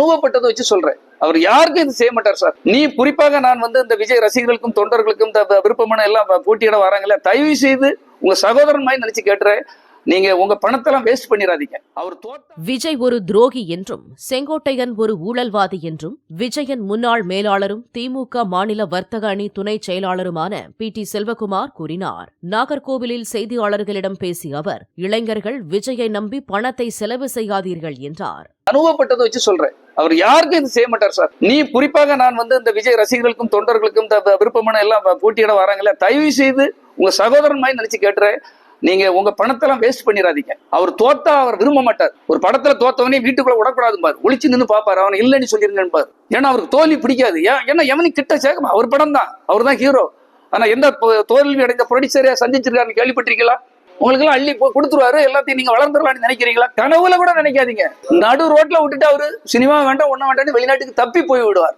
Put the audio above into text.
அனுபவப்பட்டதை வச்சு சொல்றேன். அவர் யாருக்கும் இது செய்ய மாட்டார் சார். நீ குறிப்பாக நான் இந்த விஜய் ரசிகர்களுக்கும் தொண்டர்களுக்கும் இந்த விருப்பமான எல்லாம் போட்டியிட வராங்கல்ல, தயவு செய்து உங்க சகோதரன் மாதிரி நினைச்சு கேட்டுறேன், நீங்க உங்க பணத்தெல்லாம் வேஸ்ட் பண்ணிடாதீங்க. அவர் விஜய் ஒரு துரோகி என்றும் செங்கோட்டையன் ஒரு ஊழல்வாதி என்றும் விஜயன் முன்னாள் மேலாளரும் திமுக மாநில வர்த்தக அணி துணை செயலாளருமான PT செல்வகுமார் கூறினார். நாகர்கோவிலில் செய்தியாளர்களிடம் பேசிய அவர், இளைஞர்கள் விஜயை நம்பி பணத்தை செலவு செய்யாதீர்கள் என்றார். அனுபவப்பட்டதை வச்சு சொல்றேன். அவர் யாருக்கும் இது செய்ய மாட்டார் சார். நீ குறிப்பாக நான் இந்த விஜய் ரசிகர்களுக்கும் தொண்டர்களுக்கும் இந்த விருப்பமான எல்லாம் போட்டியிட வராங்கல்ல, தயவு செய்து உங்க சகோதரன் மாதிரி நினைச்சு கேட்டுறேன், நீங்க உங்க பணத்தெல்லாம் வேஸ்ட் பண்ணிடாதீங்க. அவர் தோத்தா அவர் விரும்ப மாட்டார். ஒரு படத்துல தோத்தவனே வீட்டுக்குள்ள விடக்கூடாது பாரு, ஒளிச்சு நின்று பாப்பாரு, அவனை இல்லைன்னு சொல்லிருங்கன்னு பாரு. ஏன்னா அவருக்கு தோல்வி பிடிக்காது. ஏன்னா எவனுக்கு கிட்ட சேர்க்கமா, அவர் படம் தான், அவர் தான் ஹீரோ. ஆனா எந்த தோல்வி அடைந்த ப்ரொடியூசரையா சந்திச்சிருக்காருன்னு கேள்விப்பட்டிருக்கீங்களா? உங்களுக்கு எல்லாம் அள்ளி கொடுத்துருவாரு, எல்லாத்தையும் நீங்க வளர்ந்துடலாம்னு நினைக்கிறீங்களா? கனவுல கூட நினைக்காதீங்க. நடு ரோட்ல விட்டுட்டு அவரு சினிமா வேண்டாம் ஒன்னும் வேண்டாம்னு வெளிநாட்டுக்கு தப்பி போய் விடுவார்.